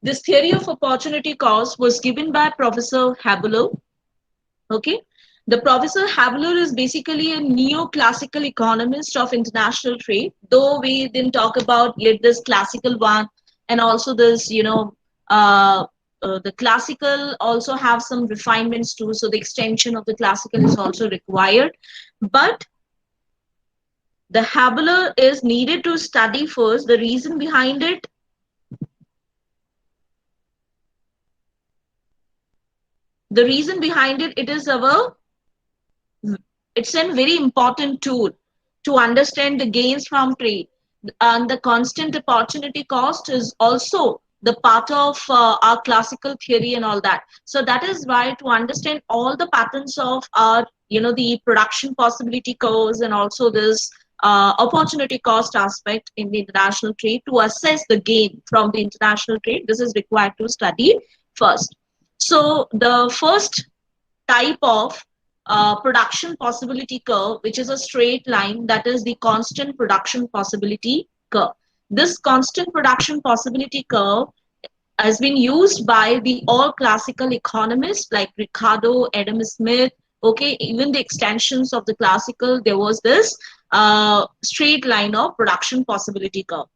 This theory of opportunity cost was given by Professor Habulo. Okay, the Professor Habulo is basically a neoclassical economist of international trade. Though we didn't talk about yet this classical one, and also this, uh, the classical also have some refinements too. So the extension of the classical is also required, but the Habulo is needed to study first. The reason behind it, it is it's a very important tool to understand the gains from trade, and the constant opportunity cost is also the part of our classical theory and all that. So that is why, to understand all the patterns of our, the production possibility curves, and also this opportunity cost aspect in the international trade, to assess the gain from the international trade, this is required to study first. So the first type of production possibility curve, which is a straight line, that is the constant production possibility curve. This constant production possibility curve has been used by the all classical economists like Ricardo, Adam Smith. Okay, even the extensions of the classical, there was this straight line of production possibility curve.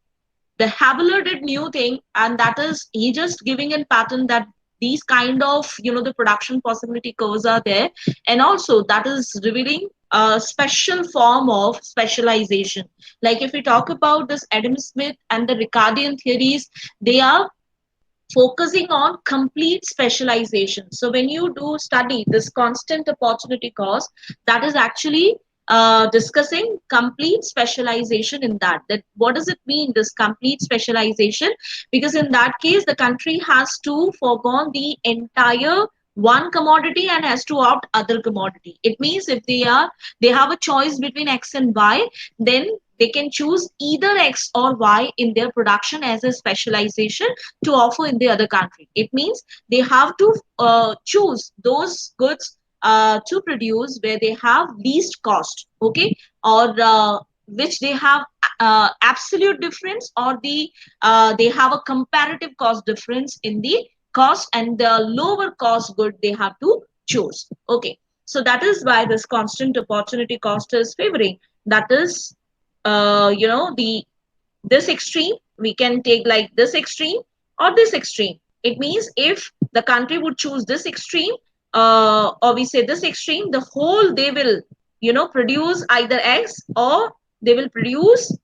The Habuler did new thing, and that is he just giving in pattern that these kind of, the production possibility curves are there, and also that is revealing a special form of specialization. Like if we talk about this Adam Smith and the Ricardian theories, they are focusing on complete specialization. So when you do study this constant opportunity cost, that is actually discussing complete specialization in that. That what does it mean, this complete specialization? Because in that case, the country has to forego the entire one commodity and has to opt other commodity. It means if they have a choice between X and Y, then they can choose either X or Y in their production as a specialization to offer in the other country. It means they have to choose those goods to produce where they have least cost, okay, or which they have absolute difference, or they have a comparative cost difference in the cost, and the lower cost good they have to choose. Okay, so that is why this constant opportunity cost is favoring. That is, the this extreme, we can take like this extreme or this extreme. It means if the country would choose this extreme, or we say this extreme, the whole they will, produce either X, or they will produce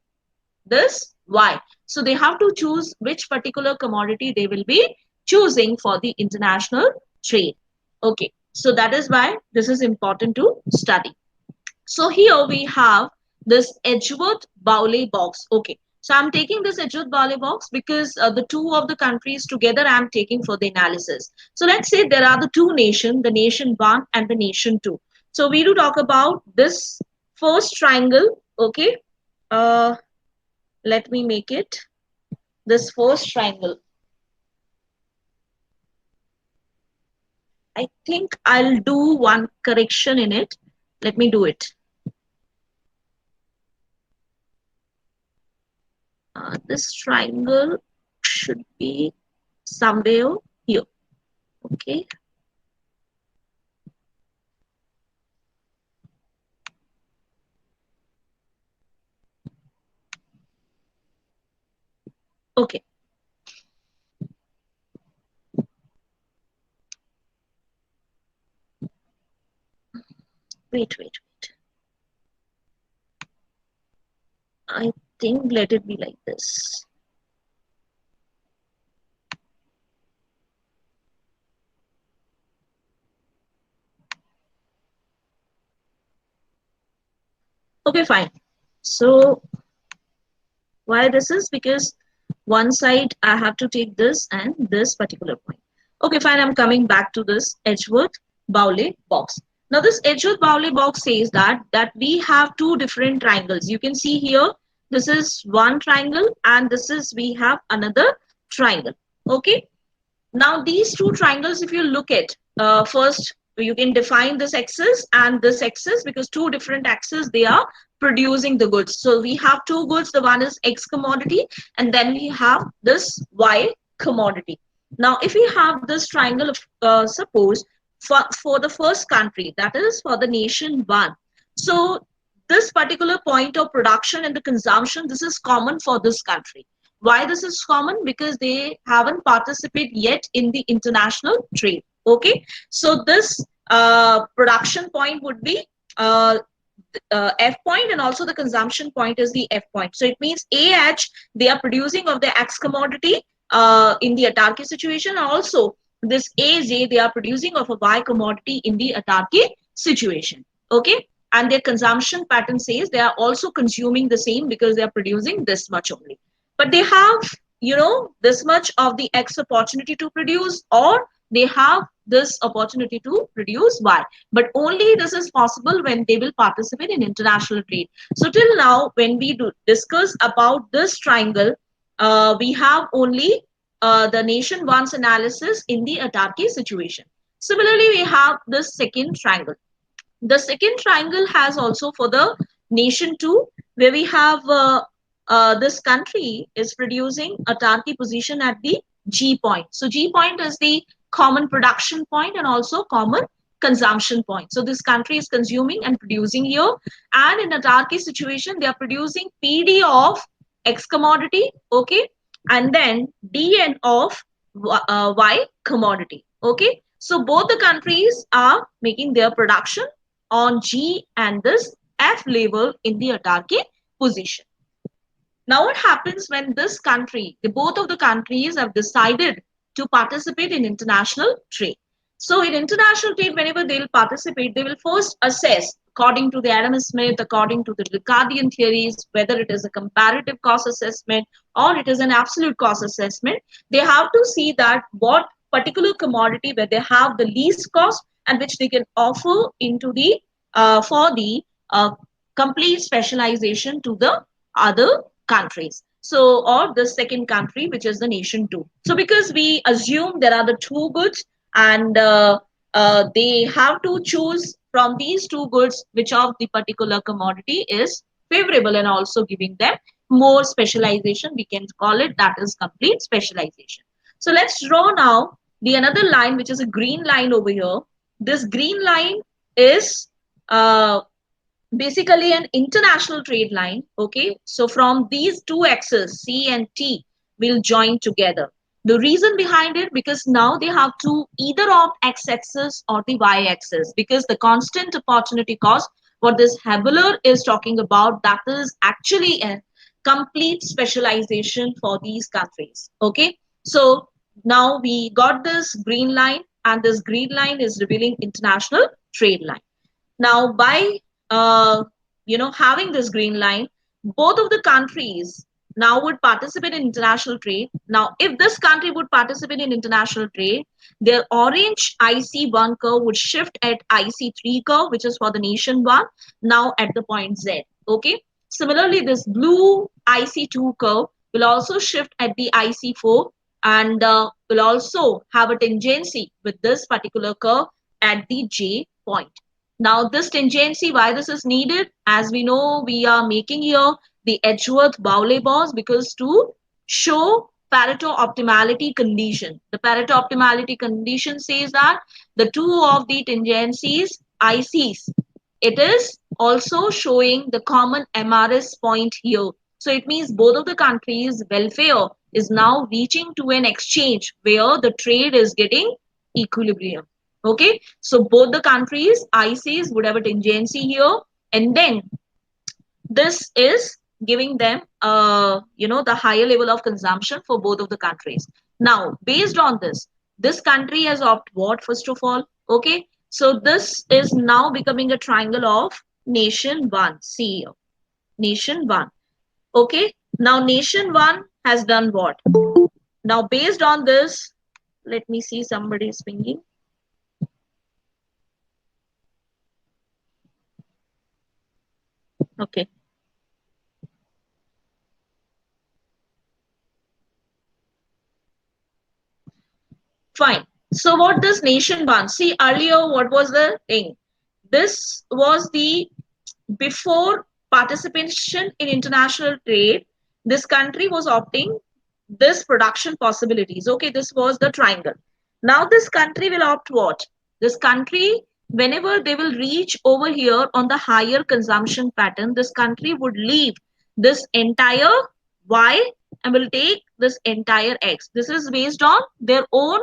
this Y. So they have to choose which particular commodity they will be choosing for the international trade. Okay, so that is why this is important to study. So here we have this Edgeworth-Bowley box. Okay, so I'm taking this Edgeworth-Bowley box because the two of the countries together I'm taking for the analysis. So let's say there are the two nations, the nation one and the nation two. So we do talk about this first triangle. Okay, uh, let me make it this first triangle. I think I'll do one correction in it. Let me do it. This triangle should be somewhere here. Okay. Okay. Wait. I think let it be like this. Okay, fine. So why this is because one side I have to take this and this particular point. Okay, fine. I'm coming back to this Edgeworth-Bowley box. Now this Edgeworth-Bowley box says that we have two different triangles. You can see here, this is one triangle and this is, we have another triangle. Okay. Now these two triangles, if you look at, first you can define this axis and this axis, because two different axes they are producing the goods. So we have two goods, the one is X commodity and then we have this Y commodity. Now, if we have this triangle of, suppose for the first country, that is for the nation one. So this particular point of production and the consumption, this is common for this country. Why this is common? Because they haven't participated yet in the international trade. Okay, so this production point would be uh, F point, and also the consumption point is the F point. So it means AH, they are producing of the X commodity in the autarky situation. Also, this AJ, they are producing of a Y commodity in the autarky situation. Okay. And their consumption pattern says they are also consuming the same because they are producing this much only. But they have, this much of the X opportunity to produce, or they have this opportunity to produce Y. But only this is possible when they will participate in international trade. So till now, when we discuss about this triangle, we have only the nation one's analysis in the autarky situation. Similarly, we have the second triangle. The second triangle has also for the nation two, where we have this country is producing autarky position at the G point. So G point is the common production point and also common consumption point. So this country is consuming and producing here, and in autarky situation they are producing PD of X commodity, okay, and then DN of Y commodity, okay. So both the countries are making their production on G and this F label in the autarky position. Now what happens when this country, both of the countries have decided to participate in international trade? So in international trade, whenever they will participate, they will first assess according to the Adam Smith, according to the Ricardian theories, whether it is a comparative cost assessment or it is an absolute cost assessment. They have to see that what particular commodity where they have the least cost and which they can offer into the for the complete specialization to the other countries. So, or the second country, which is the nation two. So, because we assume there are the two goods, and they have to choose from these two goods which of the particular commodity is favorable, and also giving them more specialization. We can call it that is complete specialization. So, let's draw now the another line, which is a green line over here. This green line is basically an international trade line. Okay, so from these two axes, C and T, will join together. The reason behind it, because now they have to either opt X axis or the Y axis, because the constant opportunity cost, what this Habeler is talking about, that is actually a complete specialization for these countries. Okay, so now we got this green line, and this green line is revealing international trade line. Now, by uh, having this green line, both of the countries now would participate in international trade. Now, if this country would participate in international trade, their orange IC1 curve would shift at IC3 curve, which is for the nation one, now at the point Z. Okay. Similarly, this blue IC2 curve will also shift at the IC4, and will also have a tangency with this particular curve at the J point. Now, this tangency, why this is needed? As we know, we are making here the Edgeworth-Bowley-Bos because to show Pareto optimality condition. The Pareto optimality condition says that the two of the tangencies ICs, it is also showing the common MRS point here. So it means both of the countries' welfare is now reaching to an exchange where the trade is getting equilibrium. Okay, so both the countries ICs would have a tangency here, and then this is giving them the higher level of consumption for both of the countries. Now, based on this country has opted what, first of all? Okay, so this is now becoming a triangle of nation one. See here, nation one. Okay, now nation one has done what? Now, based on this, let me see, somebody is pinging. Okay. Fine. So what does nation want? See, earlier, what was the thing? This was the before participation in international trade. This country was opting this production possibilities. Okay, this was the triangle. Now this country will opt what? This country, whenever they will reach over here on the higher consumption pattern, this country would leave this entire y and will take this entire x. This is based on their own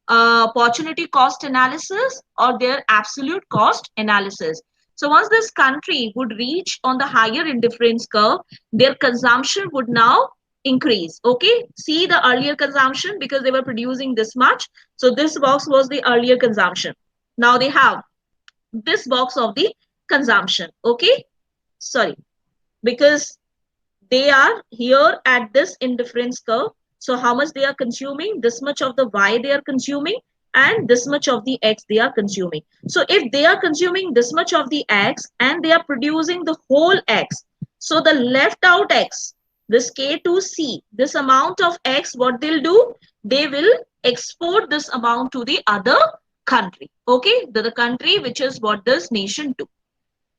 opportunity cost analysis or their absolute cost analysis. So once this country would reach on the higher indifference curve, their consumption would now increase. Okay, see the earlier consumption because they were producing this much. So this box was the earlier consumption. Now they have this box of the consumption. Okay, sorry, because they are here at this indifference curve. So how much they are consuming, this much of the y they are consuming, and this much of the x they are consuming. So if they are consuming this much of the x and they are producing the whole x, so the left out x, this K2C, this amount of x, what they'll do, they will export this amount to the other country. Okay, the country which is what this nation do.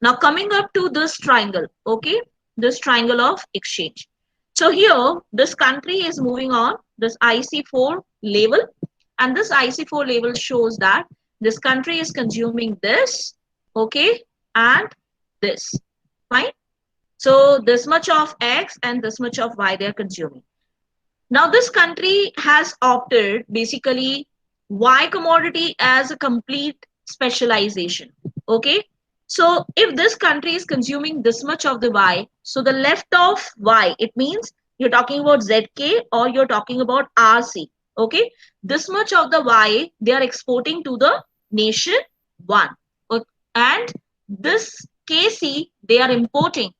Now coming up to this triangle, okay, this triangle of exchange. So here, this country is moving on this IC4 label, and this IC4 label shows that this country is consuming this, okay, and this, fine. So this much of X and this much of Y they are consuming. Now this country has opted basically Y commodity as a complete specialization, okay. So if this country is consuming this much of the Y, so the left of Y, it means you're talking about ZK or you're talking about RC, okay. This much of the Y they are exporting to the nation 1, and this KC they are importing.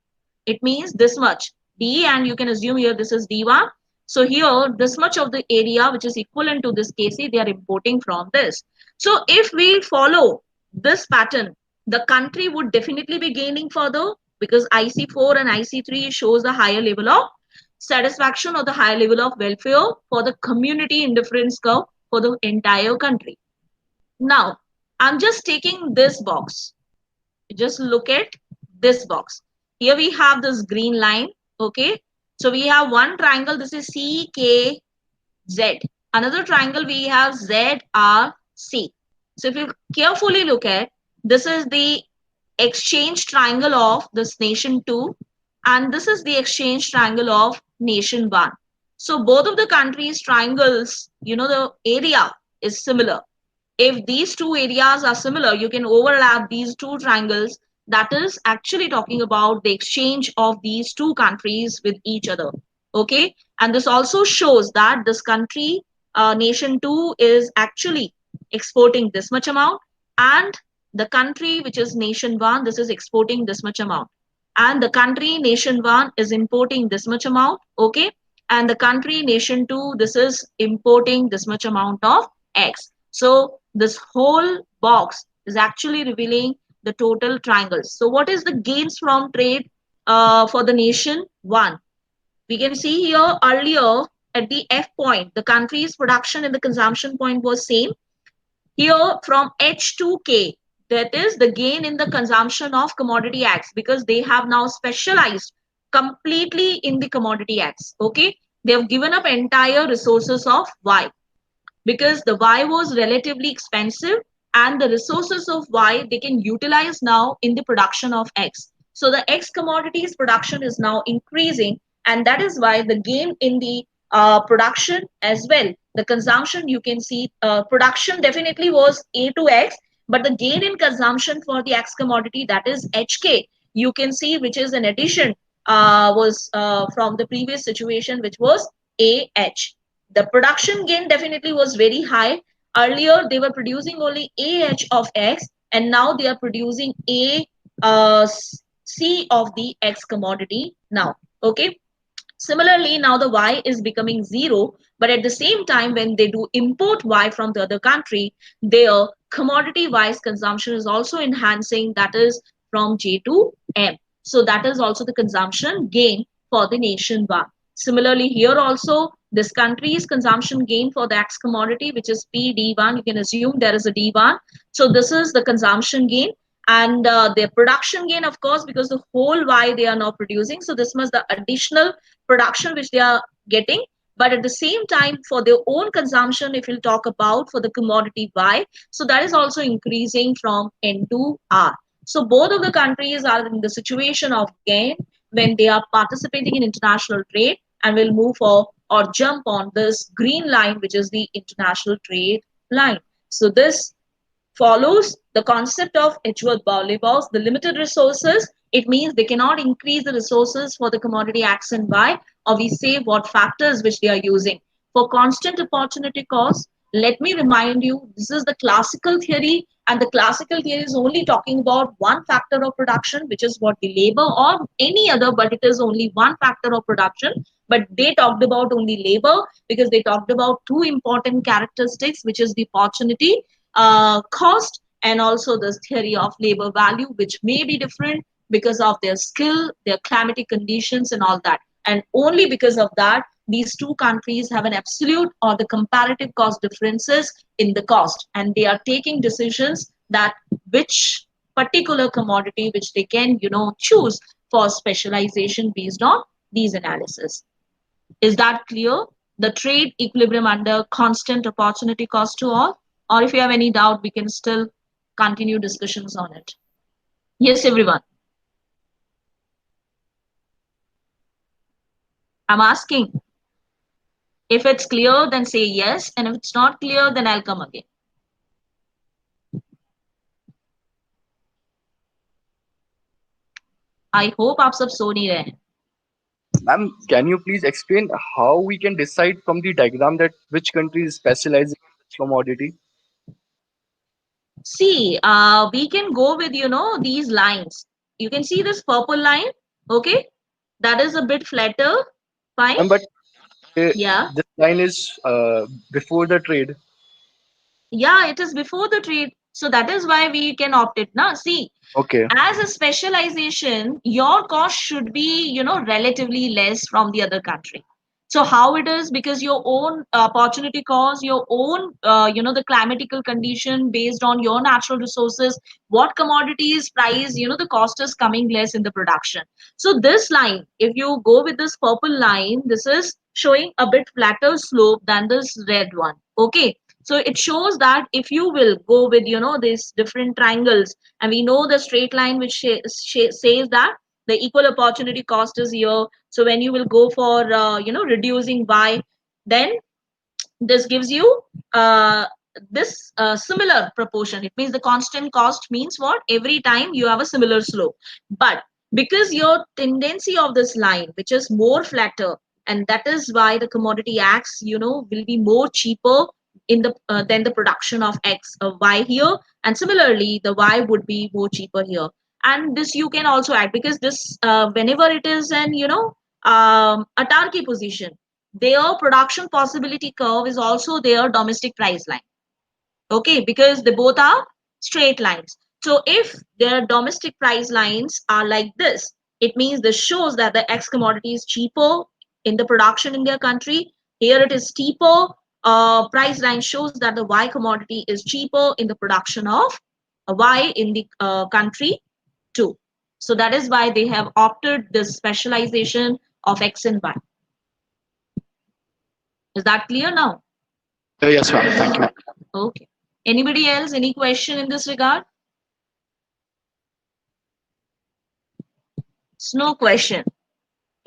It means this much D, and you can assume here this is D1. So here this much of the area which is equivalent to this KC they are importing from this. So if we follow this pattern, the country would definitely be gaining further because IC4 and IC3 shows the higher level of satisfaction or the higher level of welfare for the community indifference curve for the entire country. Now, I'm just taking this box. Just look at this box. Here we have this green line, okay. So we have one triangle, this is CKZ. Another triangle we have ZRC. So if you carefully look at, this is the exchange triangle of this nation 2, and this is the exchange triangle of nation 1. So both of the countries triangles, you know, the area is similar. If these two areas are similar, you can overlap these two triangles. That is actually talking about the exchange of these two countries with each other. Okay, and this also shows that this country, nation 2, is actually exporting this much amount, and the country which is nation 1, this is exporting this much amount, and the country nation 1 is importing this much amount. Okay, and the country nation 2, this is importing this much amount of X. So this whole box is actually revealing the total triangles. So what is the gains from trade for the nation 1? We can see here earlier at the F point, the country's production and the consumption point was same. Here from H to K, that is the gain in the consumption of commodity X, because they have now specialized completely in the commodity X. Okay, they have given up entire resources of Y, because the Y was relatively expensive and the resources of Y they can utilize now in the production of X. So the X commodities production is now increasing, and that is why the gain in the production as well, the consumption, you can see production definitely was A to X, but the gain in consumption for the X commodity, that is HK, you can see, which is an addition was from the previous situation, which was AH. The production gain definitely was very high. Earlier they were producing only AH of X, and now they are producing A C of the X commodity now. Okay, similarly now the Y is becoming 0, but at the same time when they do import Y from the other country, their commodity wise consumption is also enhancing, that is from J to M. So that is also the consumption gain for the nation 1. Similarly here also, this country's consumption gain for the X commodity, which is PD1, you can assume there is a D1. So this is the consumption gain, and their production gain, of course, because the whole Y they are now producing. So this was the additional production which they are getting, But at the same time, for their own consumption, if you'll talk about for the commodity Y, so that is also increasing from N to R. So both of the countries are in the situation of gain when they are participating in international trade and will move for or jump on this green line, which is the international trade line. So this follows the concept of Edgeworth-Barley-Bowes, the limited resources. It means they cannot increase the resources for the commodity X and Y, or we say what factors which they are using. For constant opportunity cost, let me remind you, this is the classical theory, and the classical theory is only talking about one factor of production, which is what the labor or any other, but it is only one factor of production. But they talked about only labor because they talked about two important characteristics, which is the opportunity cost and also this theory of labor value, which may be different because of their skill, their climatic conditions, and all that. And only because of that, these two countries have an absolute or the comparative cost differences in the cost, and they are taking decisions that which particular commodity which they can choose for specialization based on these analysis. Is that clear? The trade equilibrium under constant opportunity cost to all? Or if you have any doubt, we can still continue discussions on it. Yes, everyone. I'm asking. If it's clear, then say yes. And if it's not clear, then I'll come again. I hope आप सब सो नहीं रहे हैं. Ma'am, can you please explain how we can decide from the diagram that which country is specializing in which commodity? See, we can go with, these lines. You can see this purple line. Okay. That is a bit flatter. Fine. But Yeah. this line is before the trade. Yeah, it is before the trade. So that is why we can opt it. Now, see, Okay. as a specialization, your cost should be, relatively less from the other country. So how it is, because your own opportunity cost, your own, the climatical condition based on your natural resources, what commodities price, the cost is coming less in the production. So this line, if you go with this purple line, this is showing a bit flatter slope than this red one. Okay. So it shows that if you will go with, these different triangles, and we know the straight line which says that the equal opportunity cost is here. So when you will go for reducing by, then this gives you this similar proportion. It means the constant cost means what, every time you have a similar slope. But because your tendency of this line which is more flatter, and that is why the commodity X will be more cheaper in the than the production of X Y here, and similarly the Y would be more cheaper here. And this you can also add, because this whenever it is an autarky position, their production possibility curve is also their domestic price line. Okay, because they both are straight lines. So if their domestic price lines are like this, it means this shows that the X commodity is cheaper in the production in their country. Here it is steeper. Price line shows that the Y commodity is cheaper in the production of Y in the country too. So that is why they have opted this specialization of X and Y. Is that clear now? Yes, ma'am. Thank you. Okay. Anybody else? Any question in this regard? No question.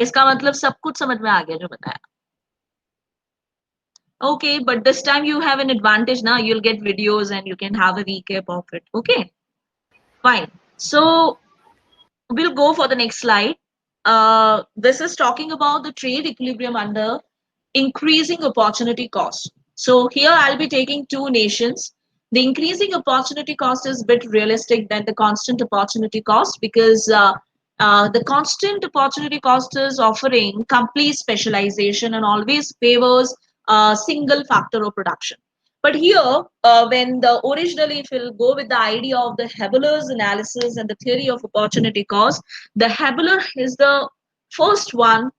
इसका मतलब सब कुछ समझ में आ गया जो बताया. Okay, but this time you have an advantage now. You'll get videos and you can have a recap of it. Okay, fine. So we'll go for the next slide. This is talking about the trade equilibrium under increasing opportunity cost. So here I'll be taking two nations. The increasing opportunity cost is a bit realistic than the constant opportunity cost, because the constant opportunity cost is offering complete specialization and always favors a single factor of production. But here, when the originally, if we'll go with the idea of the Haberler's analysis and the theory of opportunity cost, the Haberler is the first one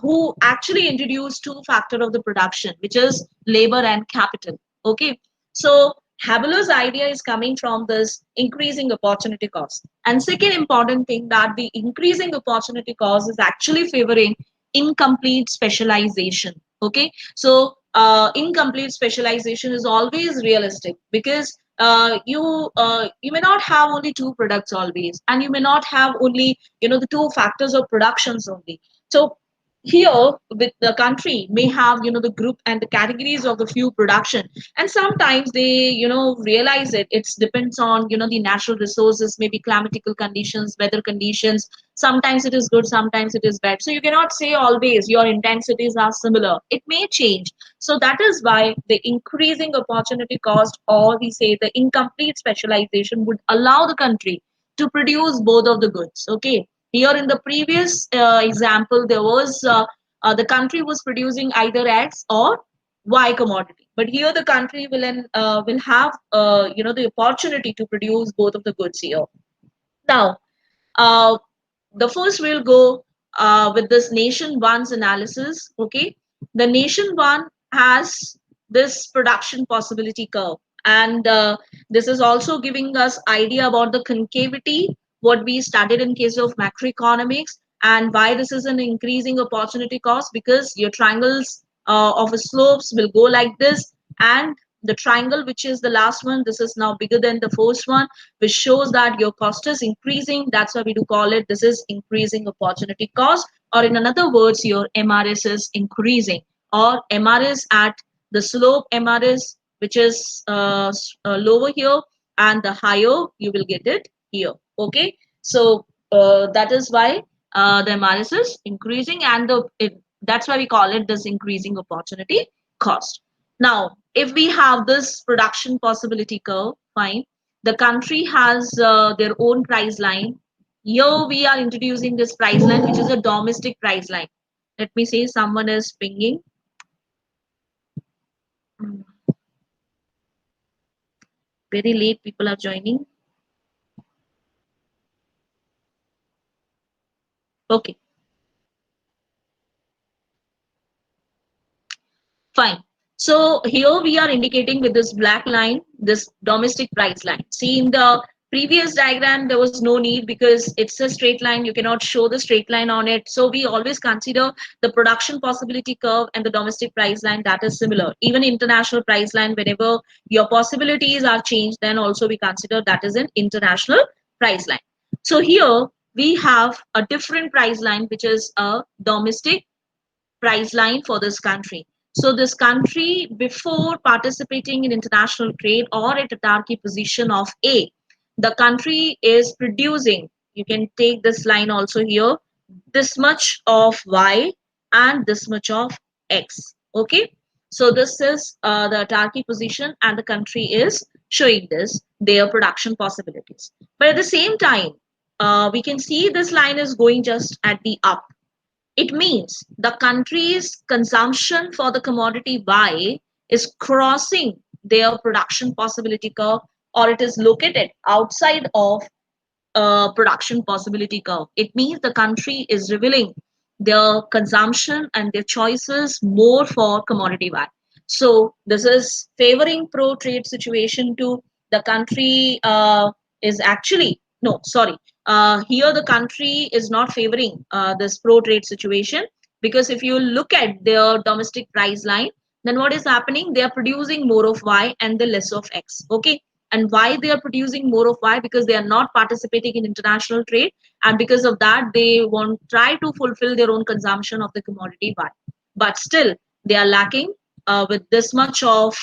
who actually introduced two factor of the production, which is labor and capital. Okay, so Haberler's idea is coming from this increasing opportunity cost. And second important thing, that the increasing opportunity cost is actually favoring incomplete specialization. Okay, so incomplete specialization is always realistic, because you may not have only two products always, and you may not have only, the two factors of productions only. So here, with the country may have, the group and the categories of the few production, and sometimes they, realize it depends on, the natural resources, maybe climatical conditions, weather conditions. Sometimes it is good, sometimes it is bad, so you cannot say always your intensities are similar. It may change. So that is why the increasing opportunity cost, or we say the incomplete specialization, would allow the country to produce both of the goods. Okay, here in the previous example, there was the country was producing either X or Y commodity, but here the country will have the opportunity to produce both of the goods here. Now, uh, the first we'll go with this nation one's analysis. Okay, the nation one has this production possibility curve, and this is also giving us idea about the concavity, what we studied in case of macroeconomics, and why this is an increasing opportunity cost, because your triangles of a slopes will go like this, and the triangle which is the last one, this is now bigger than the first one, which shows that your cost is increasing. That's why we do call it, this is increasing opportunity cost, or in another words, your MRS is increasing, or MRS at the slope MRS, which is lower here, and the higher you will get it here. Okay, so that is why the MRS is increasing, and that's why we call it this increasing opportunity cost. Now, if we have this production possibility curve, fine, the country has their own price line. Here we are introducing this price line, which is a domestic price line. Let me say someone is pinging. Mm, very late people are joining. Okay, fine. So here we are indicating with this black line, this domestic price line. See, in the previous diagram, there was no need because it's a straight line. You cannot show the straight line on it. So we always consider the production possibility curve and the domestic price line, that is similar. Even international price line, whenever your possibilities are changed, then also we consider that is an international price line. So here we have a different price line, which is a domestic price line for this country. So this country, before participating in international trade or at a target position of A, the country is producing, you can take this line also here, this much of Y and this much of X. Okay, so this is the target position, and the country is showing this their production possibilities. But at the same time, we can see this line is going just at the up. It means the country's consumption for the commodity Y is crossing their production possibility curve, or it is located outside of production possibility curve. It means the country is revealing their consumption and their choices more for commodity Y. So this is favoring pro trade situation to the country is actually, no, sorry, here the country is not favoring this pro trade situation, because if you look at their domestic price line, then what is happening, they are producing more of Y and the less of X. Okay, and why they are producing more of Y, because they are not participating in international trade, and because of that they want try to fulfill their own consumption of the commodity Y, but still they are lacking with this much of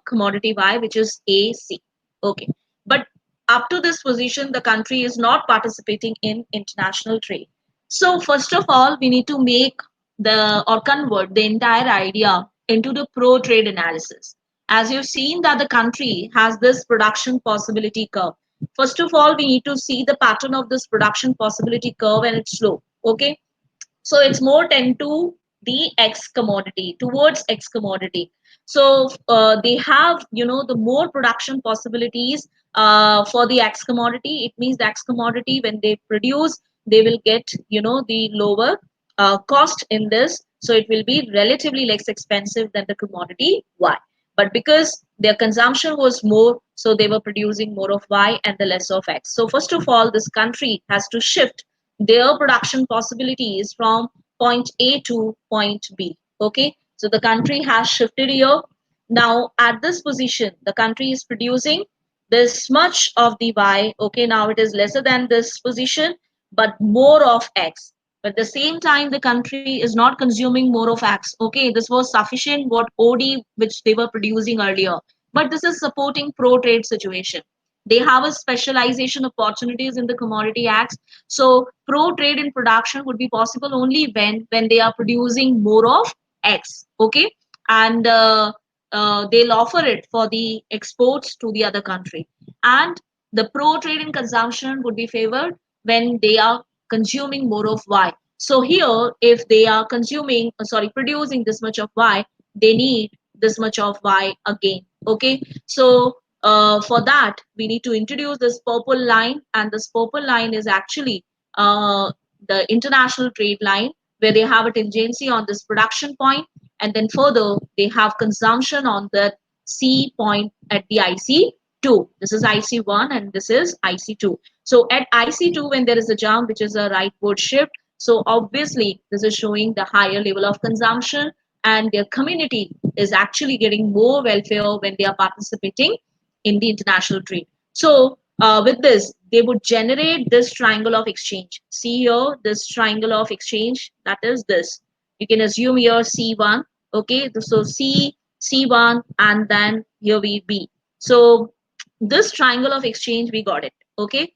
commodity Y, which is AC. Okay, but up to this position the country is not participating in international trade. So first of all, we need to make the or convert the entire idea into the pro trade analysis. As you've seen that the country has this production possibility curve. First of all, we need to see the pattern of this production possibility curve and its slope. Okay, so it's more tend to the X commodity, towards X commodity. So they have, the more production possibilities for the X commodity. It means the X commodity, when they produce, they will get, the lower cost in this, so it will be relatively less expensive than the commodity Y. But because their consumption was more, so they were producing more of Y and the less of X. So first of all, this country has to shift their production possibilities from point A to point B. Okay, So the country has shifted here. Now at this position, the country is producing this much of the Y. Okay, now it is lesser than this position, but more of X. But at the same time, the country is not consuming more of X. Okay, this was sufficient what OD which they were producing earlier. But this is supporting pro-trade situation. They have a specialization opportunities in the commodity acts. So pro-trade in production would be possible only when they are producing more of X. Okay, and they'll offer it for the exports to the other country. And the pro-trade in consumption would be favored when they are consuming more of Y. So here, if they are consuming, sorry, producing this much of Y, they need this much of Y again. Okay, so for that, we need to introduce this purple line, and this purple line is actually the international trade line where they have a tangency on this production point, and then further they have consumption on the C point at the IC2. This is IC1 and this is IC2. So at IC2, when there is a jump, which is a rightward shift, so obviously this is showing the higher level of consumption, and their community is actually getting more welfare when they are participating in the international trade. So with this, they would generate this triangle of exchange. See here, this triangle of exchange, that is this. You can assume here C1. Okay, so C1, and then here we B. So this triangle of exchange, we got it. Okay,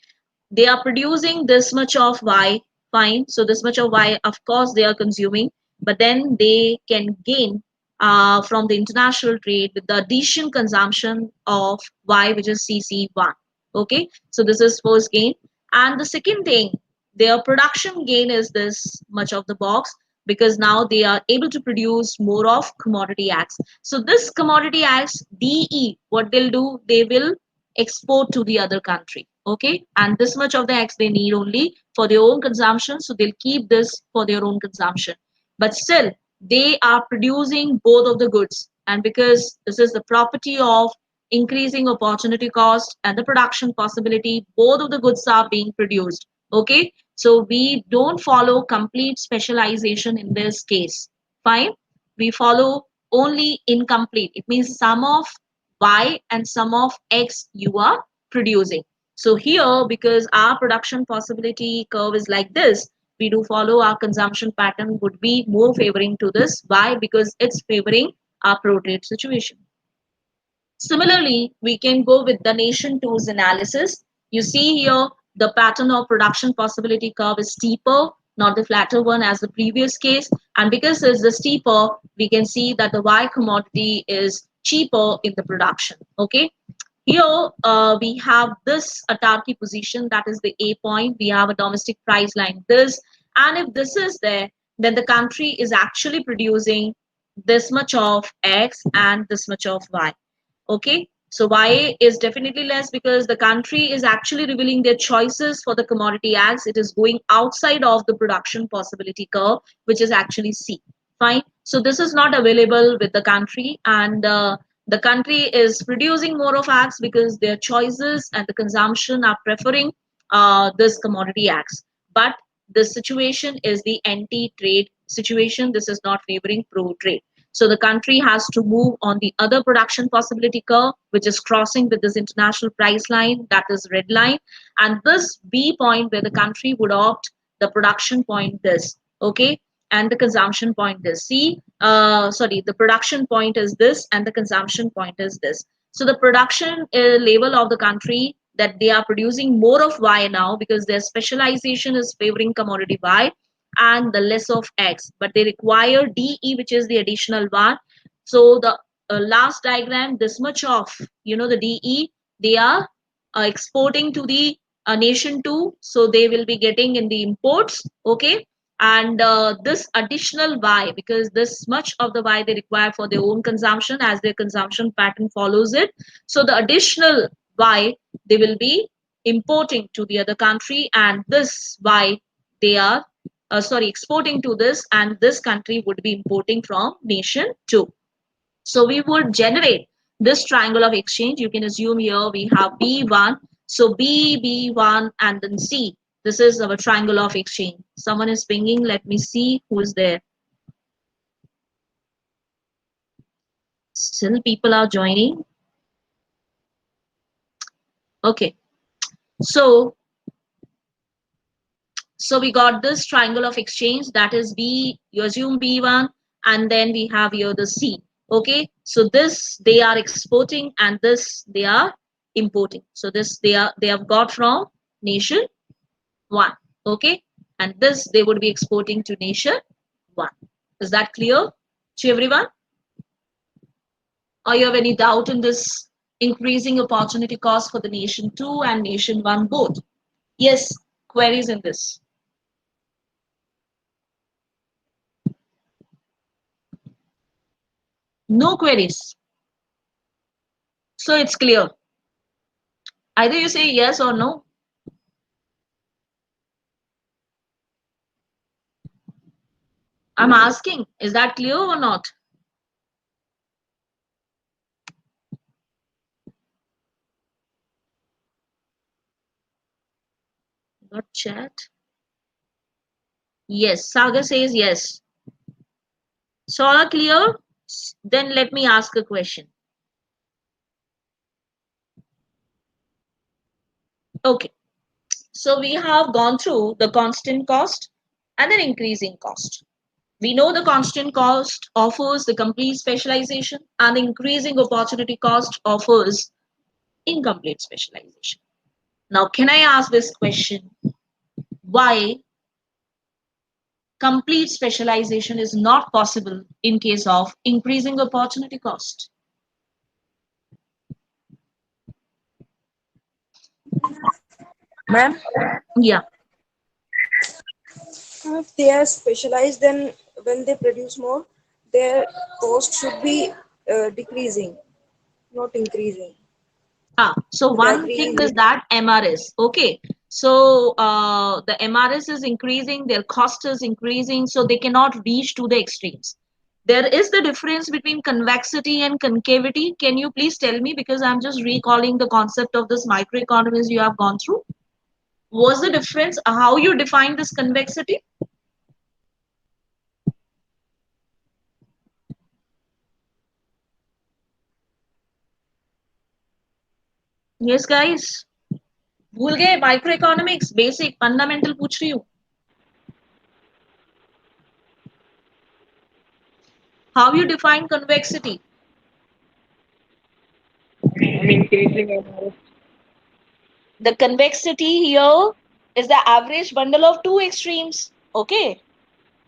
they are producing this much of Y, fine. So this much of Y, of course, they are consuming, but then they can gain from the international trade with the addition consumption of Y, which is CC1. Okay, so this is first gain. And the second thing, their production gain is this much of the box, because now they are able to produce more of commodity X. So this commodity X, DE, what they'll do, they will export to the other country. Okay, and this much of the X they need only for their own consumption, so they'll keep this for their own consumption. But still, they are producing both of the goods, and because this is the property of increasing opportunity cost and the production possibility, both of the goods are being produced. Okay, so we don't follow complete specialization in this case. Fine, we follow only incomplete. It means sum of Y and sum of X you are producing. So here, because our production possibility curve is like this, we do follow our consumption pattern would be more favoring to this. Why? Because it's favoring our pro-trade situation. Similarly, we can go with the nation two's analysis. You see here, the pattern of production possibility curve is steeper, not the flatter one as the previous case. And because it's the steeper, we can see that the Y commodity is cheaper in the production. Okay. Here we have this autarky position, that is the A point. We have a domestic price line this, and if this is there, then the country is actually producing this much of X and this much of Y. Okay, so Y is definitely less because the country is actually revealing their choices for the commodity X. It is going outside of the production possibility curve, which is actually C. Fine. So this is not available with the country, and the country is producing more of X because their choices and the consumption are preferring this commodity X. But this situation is the anti-trade situation. This is not favoring pro-trade. So the country has to move on the other production possibility curve, which is crossing with this international price line, that is red line, and this B point where the country would opt the production point this, okay, and the consumption point this. See, sorry, the production point is this and the consumption point is this. So the production level of the country, that they are producing more of Y now because their specialization is favoring commodity Y and the less of X, but they require DE, which is the additional one. So the last diagram, this much of, the DE, they are exporting to the nation two, so they will be getting in the imports. Okay, and this additional Y, because this much of the Y they require for their own consumption as their consumption pattern follows it. So the additional Y they will be importing to the other country, and this Y they are exporting to this, and this country would be importing from nation two. So we would generate this triangle of exchange. You can assume here we have B1, so B1, and then C. This is our triangle of exchange. Someone is pinging. Let me see who is there. Still people are joining. Okay. So so we got this triangle of exchange, that is B, you assume B1, and then we have here the C. Okay, so this they are exporting and this they are importing. So this they have got from nation 1. Okay, and this they would be exporting to nation 1. Is that clear to everyone? Or you have any doubt in this increasing opportunity cost for the nation 2 and nation 1 both? Yes, queries in this. No queries. So it's clear. Either you say yes or no. I'm asking, is that clear or not? Got chat. Yes, Saga says yes. So all are clear? Then let me ask a question. Okay, so we have gone through the constant cost and then increasing cost. We know the constant cost offers the complete specialization and the increasing opportunity cost offers incomplete specialization. Now, can I ask this question? Why complete specialization is not possible in case of increasing opportunity cost? Ma'am, Yeah. if they are specialized, then when they produce more, their cost should be decreasing, not increasing. So Would you one agree thing with? is that MRS. Okay. So the MRS is increasing, their cost is increasing, so they cannot reach to the extremes. There is the difference between convexity and concavity. Can you please tell me? Because I'm just recalling the concept of this microeconomies you have gone through. Was the difference how you define this convexity? Yes, guys. भूल गए micro economics basic fundamental पूछ रही हूँ. How you define convexity? I'm increasing amount. The convexity here is the average bundle of two extremes. Okay.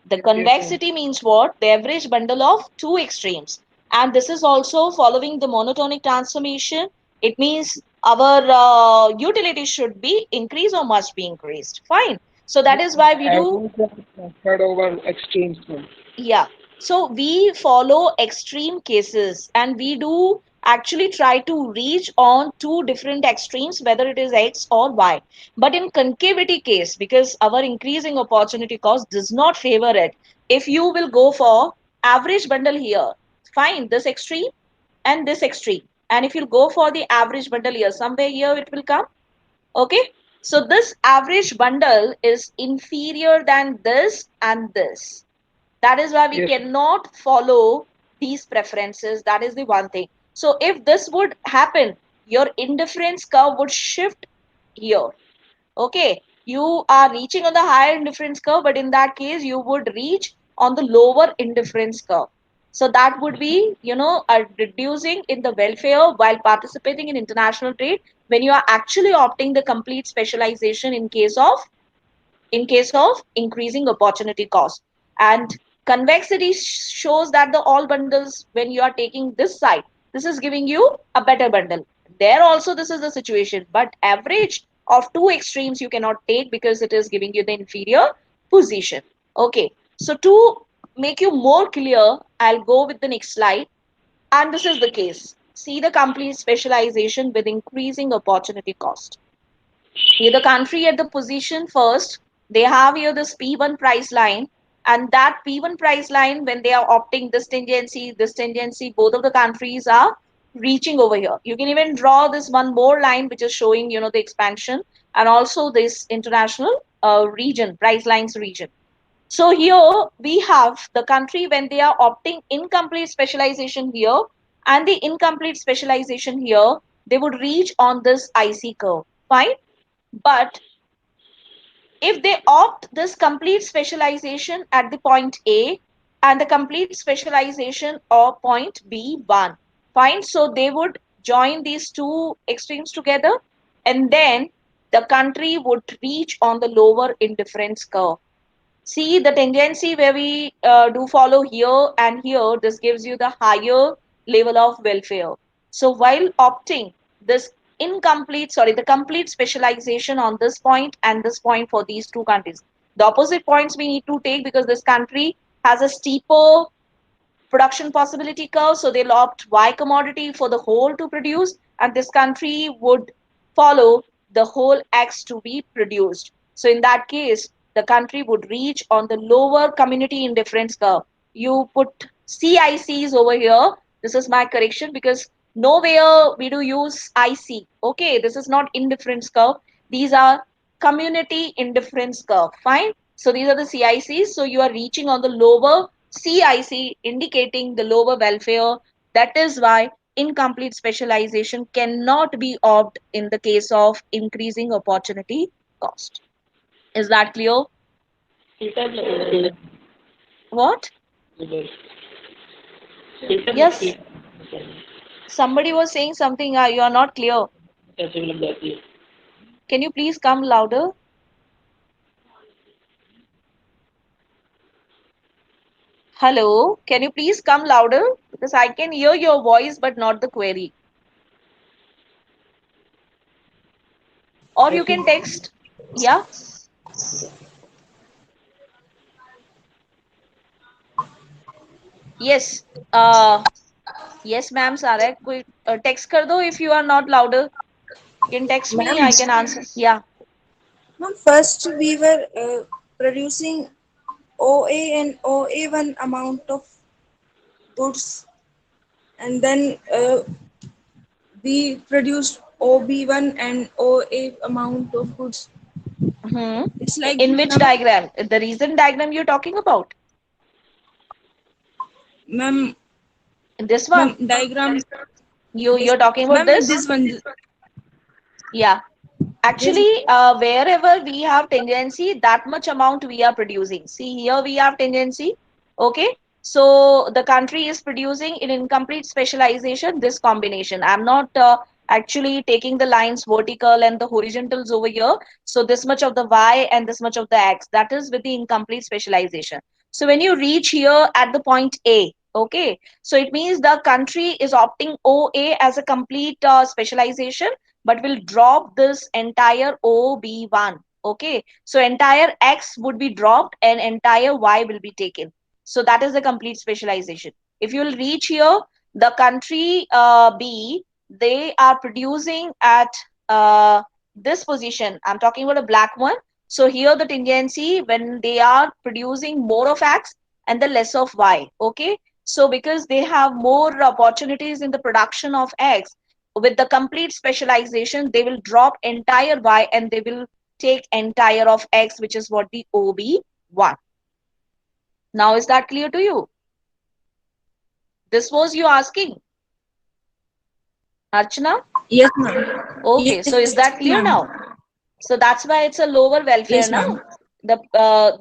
The Yes, ma'am. convexity means what? The average bundle of two extremes. And this is also following the monotonic transformation. It means our utility should be increased or must be increased. Fine. So that is why we do, Average and transferred over extremes, ma'am. yeah. So we follow extreme cases and we do actually try to reach on two different extremes, whether it is X or Y. But in concavity case, because our increasing opportunity cost does not favor it, if you will go for average bundle here, fine, this extreme and this extreme. And if you go for the average bundle here, somewhere here it will come. Okay. So this average bundle is inferior than this and this. That is why we Yes, cannot follow these preferences. That is the one thing. So if this would happen, your indifference curve would shift here. Okay, you are reaching on the higher indifference curve, but in that case you would reach on the lower indifference curve. So that would be, reducing in the welfare while participating in international trade when you are actually opting the complete specialization in case of increasing opportunity cost. And convexity shows that the all bundles, when you are taking this side, this is giving you a better bundle. There also this is the situation, but average of two extremes you cannot take because it is giving you the inferior position. Okay, so to make you more clear, I'll go with the next slide. And this is the case. See the complete specialization with increasing opportunity cost. Here the country at the position first, they have here this P1 price line, and that P1 price line, when they are opting this tendency, both of the countries are reaching over here. You can even draw this one more line which is showing, the expansion and also this international region, price lines region. So here we have the country when they are opting incomplete specialization here, And the incomplete specialization here, they would reach on this IC curve. Fine. But if they opt this complete specialization at the point A and the complete specialization of point B1, fine. So they would join these two extremes together, and then the country would reach on the lower indifference curve. See the tendency where we do follow here and here, this gives you the higher level of welfare. So while opting this the complete specialization on this point and this point for these two countries, the opposite points we need to take because this country has a steeper production possibility curve, so they'll opt Y commodity for the whole to produce, and this country would follow the whole X to be produced. So in that case, the country would reach on the lower community indifference curve. You put CICs over here. This is my correction because nowhere we do use IC. Okay, this is not indifference curve. These are community indifference curve. Fine. So these are the CICs. So you are reaching on the lower CIC, indicating the lower welfare. That is why incomplete specialization cannot be opted in the case of increasing opportunity cost. Is that clear? What? Yes. Somebody was saying something. You are not clear. Can you please come louder? Hello. Can you please come louder? Because I can hear your voice but not the query. Or you can text. Yeah. Yes. Yes, ma'am, Sarek. कोई text कर दो if you are not louder. You can text me. Ma'am, I can answer. Yeah. ma'am, first we were producing OA and OA1 amount of goods, and then we produced OB1 and OA amount of goods. Hmm. It's like In this, which ma'am. diagram? The recent diagram you're talking about? Ma'am, In this ma'am, one? diagram. You're talking about Ma'am, this? this one, Yeah. this. Actually, wherever we have tendency, that much amount we are producing. See, here we have tendency. Okay. So the country is producing in incomplete specialization, this combination. I'm not actually taking the lines vertical and the horizontals over here. So this much of the Y and this much of the X, that is with the incomplete specialization. So when you reach here at the point A, okay, so it means the country is opting OA as a complete specialization, but will drop this entire OB1. Okay, so entire X would be dropped and entire Y will be taken. So that is the complete specialization. If you will reach here, the country B, they are producing at this position. I'm talking about a black one. So here the tendency when they are producing more of X and the less of Y. Okay, so because they have more opportunities in the production of X, with the complete specialization, they will drop entire Y and they will take entire of X, which is what the OB1. Now, is that clear to you? This was you asking, Archana? Yes, ma'am. Okay, Yes, so is that ma'am. clear now? So that's why it's a lower Yes, welfare ma'am. now.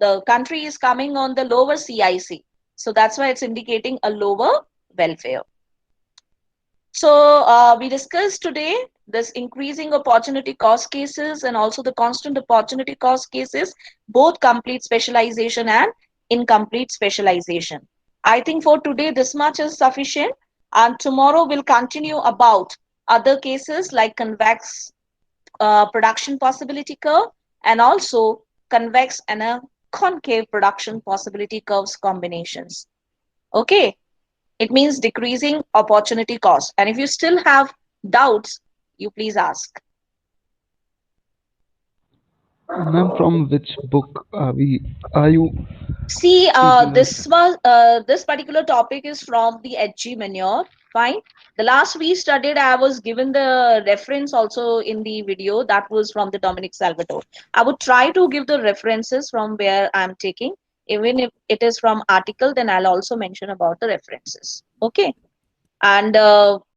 The country is coming on the lower CIC. So that's why it's indicating a lower welfare. So we discussed today this increasing opportunity cost cases and also the constant opportunity cost cases, both complete specialization and incomplete specialization. I think for today this much is sufficient, and tomorrow we'll continue about other cases like convex production possibility curve and also convex and a concave production possibility curves combinations. Okay, it means decreasing opportunity cost. And if you still have doubts, you please ask. Ma'am, from which book are you See, speaking us? this particular topic is from the HG manure. Fine. The last we studied, I was given the reference also in the video that was from the Dominic Salvatore. I would try to give the references from where I'm taking. Even if it is from article, then I'll also mention about the references. Okay. And